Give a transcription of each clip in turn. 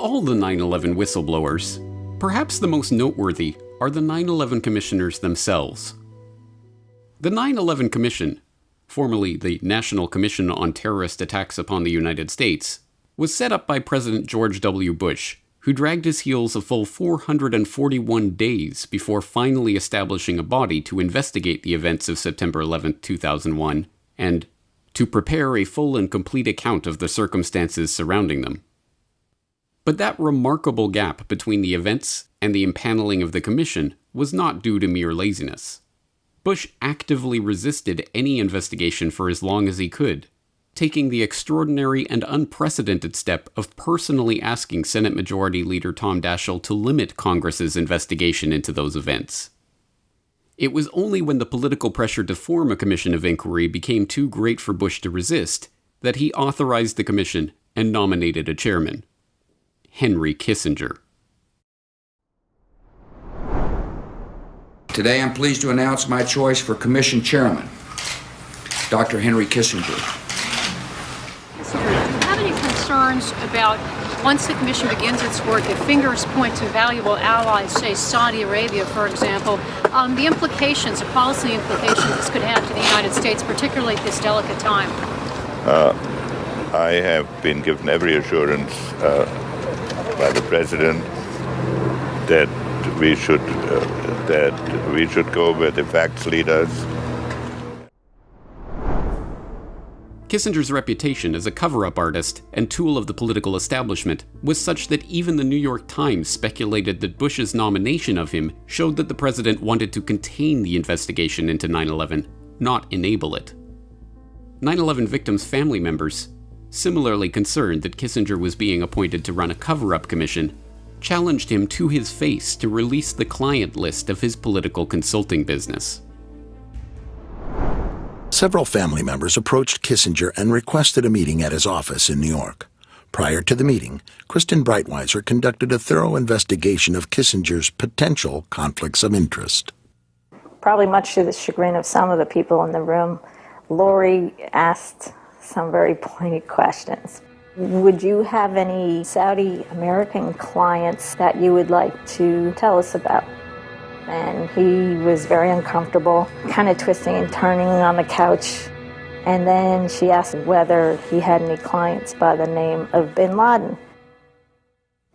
all the 9/11 whistleblowers, perhaps the most noteworthy are the 9/11 commissioners themselves. The 9/11 Commission, formerly the National Commission on Terrorist Attacks upon the United States, was set up by President George W. Bush, who dragged his heels a full 441 days before finally establishing a body to investigate the events of September 11, 2001, and to prepare a full and complete account of the circumstances surrounding them. But that remarkable gap between the events and the impaneling of the commission was not due to mere laziness. Bush actively resisted any investigation for as long as he could, taking the extraordinary and unprecedented step of personally asking Senate Majority Leader Tom Daschle to limit Congress's investigation into those events. It was only when the political pressure to form a commission of inquiry became too great for Bush to resist that he authorized the commission and nominated a chairman, Henry Kissinger. Today I'm pleased to announce my choice for commission chairman, Dr. Henry Kissinger. Do you have any concerns about, once the commission begins its work, if fingers point to valuable allies, say Saudi Arabia, for example, the implications, the policy implications this could have to the United States, particularly at this delicate time? I have been given every assurance by the President that we should go where the facts lead us. Kissinger's reputation as a cover-up artist and tool of the political establishment was such that even the New York Times speculated that Bush's nomination of him showed that the president wanted to contain the investigation into 9/11, not enable it. 9/11 victims' family members, similarly concerned that Kissinger was being appointed to run a cover-up commission, challenged him to his face to release the client list of his political consulting business. Several family members approached Kissinger and requested a meeting at his office in New York. Prior to the meeting, Kristen Breitweiser conducted a thorough investigation of Kissinger's potential conflicts of interest. Probably much to the chagrin of some of the people in the room, Lori asked some very pointed questions. Would you have any Saudi American clients that you would like to tell us about? And he was very uncomfortable, kind of twisting and turning on the couch. And then she asked whether he had any clients by the name of Bin Laden.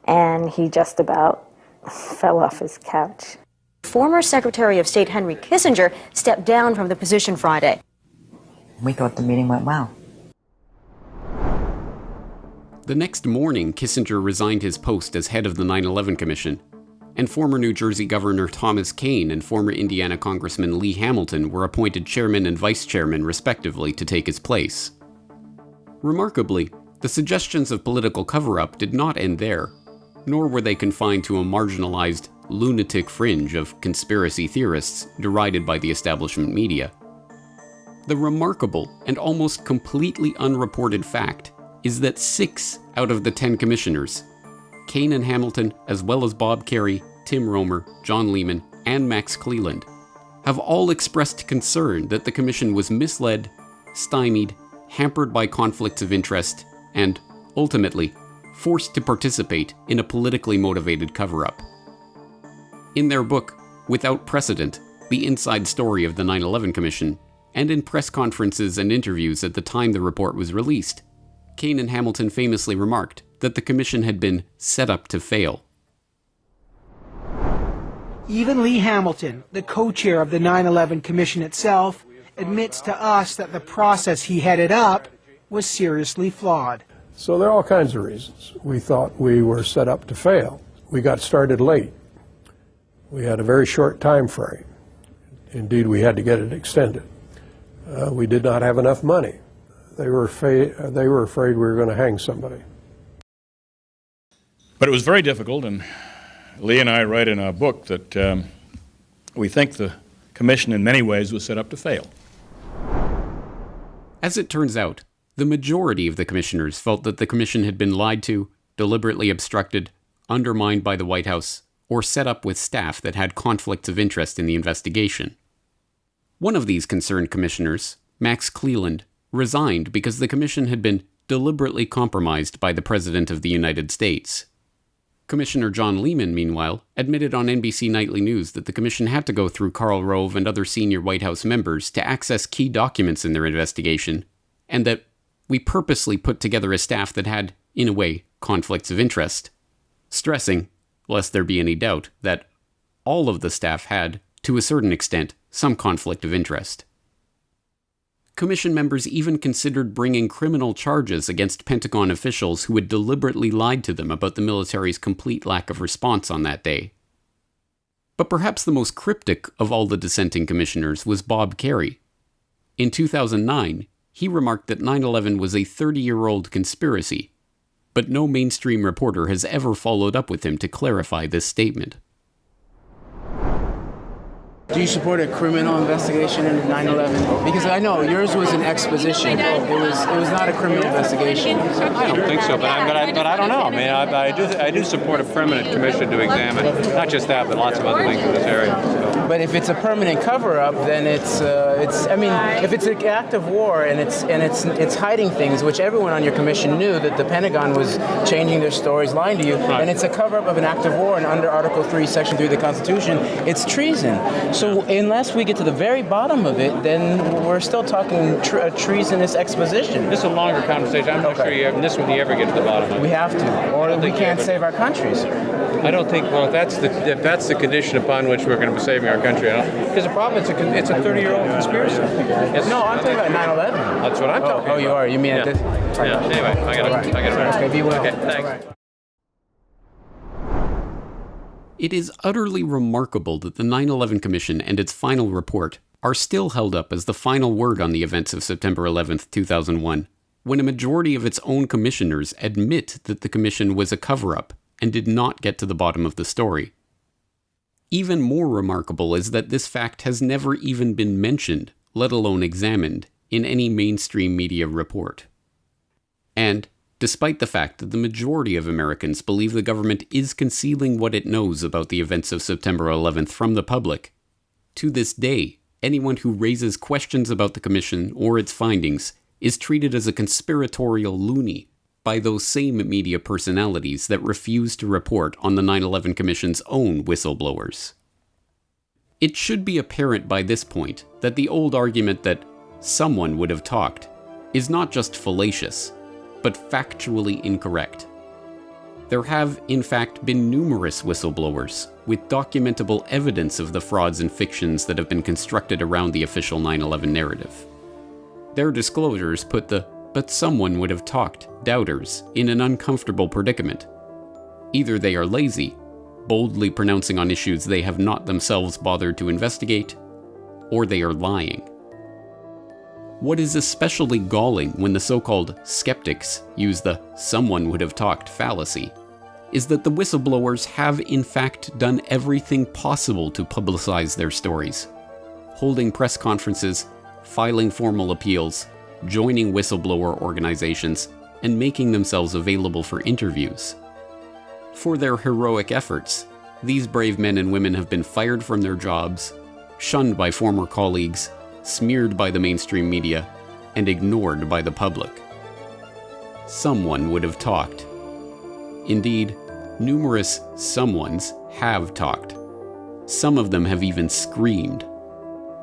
And he just about fell off his couch. Former Secretary of State Henry Kissinger stepped down from the position Friday. We thought the meeting went well. The next morning, Kissinger resigned his post as head of the 9/11 Commission, and former New Jersey Governor Thomas Kean and former Indiana Congressman Lee Hamilton were appointed chairman and vice chairman respectively to take his place. Remarkably, the suggestions of political cover-up did not end there, nor were they confined to a marginalized, lunatic fringe of conspiracy theorists derided by the establishment media. The remarkable and almost completely unreported fact is that 6 out of the 10 commissioners, Kean and Hamilton, as well as Bob Kerrey, Tim Romer, John Lehman, and Max Cleland, have all expressed concern that the commission was misled, stymied, hampered by conflicts of interest, and, ultimately, forced to participate in a politically motivated cover-up. In their book, Without Precedent, The Inside Story of the 9/11 Commission, and in press conferences and interviews at the time the report was released, Kean and Hamilton famously remarked that the commission had been set up to fail. Even Lee Hamilton, the co-chair of the 9/11 Commission itself, admits to us that the process he headed up was seriously flawed. So there are all kinds of reasons. We thought we were set up to fail. We got started late. We had a very short time frame. Indeed, we had to get it extended. We did not have enough money. They were afraid we were going to hang somebody. But it was very difficult, and Lee and I write in our book that we think the commission in many ways was set up to fail. As it turns out, the majority of the commissioners felt that the commission had been lied to, deliberately obstructed, undermined by the White House, or set up with staff that had conflicts of interest in the investigation. One of these concerned commissioners, Max Cleland, resigned because the commission had been deliberately compromised by the President of the United States. Commissioner John Lehman, meanwhile, admitted on NBC Nightly News that the commission had to go through Karl Rove and other senior White House members to access key documents in their investigation, and that we purposely put together a staff that had, in a way, conflicts of interest, stressing, lest there be any doubt, that all of the staff had, to a certain extent, some conflict of interest. Commission members even considered bringing criminal charges against Pentagon officials who had deliberately lied to them about the military's complete lack of response on that day. But perhaps the most cryptic of all the dissenting commissioners was Bob Kerrey. In 2009, he remarked that 9/11 was a 30-year-old conspiracy, but no mainstream reporter has ever followed up with him to clarify this statement. Do you support a criminal investigation into 9/11? Because I know yours was an exposition. It was not a criminal investigation. I don't think so, but I don't know. I mean, I do support a permanent commission to examine not just that, but lots of other things in this area. So. But if it's a permanent cover-up, then it's. I mean, if it's an act of war and it's hiding things, which everyone on your commission knew that the Pentagon was changing their stories, lying to you, right. And it's a cover-up of an act of war, and under Article 3, Section 3 of the Constitution, it's treason. So unless we get to the very bottom of it, then we're still talking a treasonous exposition. This is a longer conversation. I'm not sure this would ever get to the bottom of it. We have to, or we can't save our countries. I don't think. Well, if that's the condition upon which we're going to be saving our country, because the problem it's a 30-year-old conspiracy. No, I'm talking about 9/11. That's what I'm talking about. Oh, you are. You mean this? Yeah. Anyway, I got it. Okay, be well. Okay, thanks. It is utterly remarkable that the 9/11 Commission and its final report are still held up as the final word on the events of September 11th, 2001, when a majority of its own commissioners admit that the commission was a cover-up and did not get to the bottom of the story. Even more remarkable is that this fact has never even been mentioned, let alone examined, in any mainstream media report. And, despite the fact that the majority of Americans believe the government is concealing what it knows about the events of September 11th from the public, to this day, anyone who raises questions about the commission or its findings is treated as a conspiratorial loony by those same media personalities that refuse to report on the 9/11 Commission's own whistleblowers. It should be apparent by this point that the old argument that someone would have talked is not just fallacious, but factually incorrect. There have, in fact, been numerous whistleblowers, with documentable evidence of the frauds and fictions that have been constructed around the official 9/11 narrative. Their disclosures put the "but someone would have talked" doubters in an uncomfortable predicament. Either they are lazy, boldly pronouncing on issues they have not themselves bothered to investigate, or they are lying. What is especially galling when the so-called skeptics use the "someone would have talked" fallacy is that the whistleblowers have in fact done everything possible to publicize their stories, holding press conferences, filing formal appeals, joining whistleblower organizations, and making themselves available for interviews. For their heroic efforts, these brave men and women have been fired from their jobs, shunned by former colleagues, smeared by the mainstream media, and ignored by the public. Someone would have talked. Indeed, numerous someones have talked. Some of them have even screamed.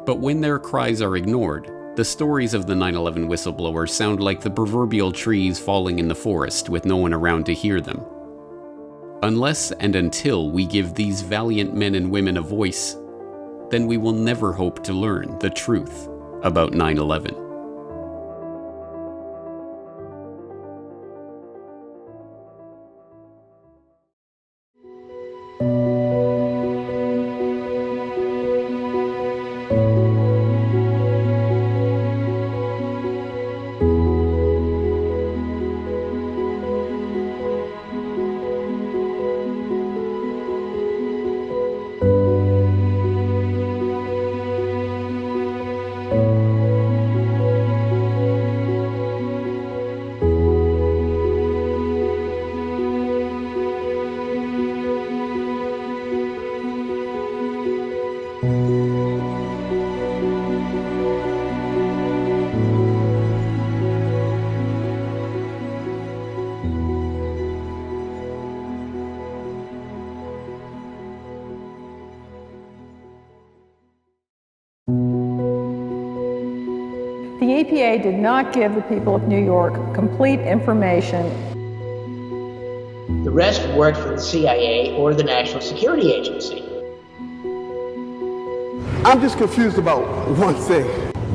But when their cries are ignored, the stories of the 9/11 whistleblowers sound like the proverbial trees falling in the forest with no one around to hear them. Unless and until we give these valiant men and women a voice, then we will never hope to learn the truth about 9/11. EPA did not give the people of New York complete information. The rest worked for the CIA or the National Security Agency. I'm just confused about one thing.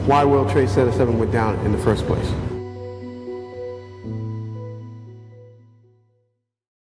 Why World Trade Center 7 went down in the first place.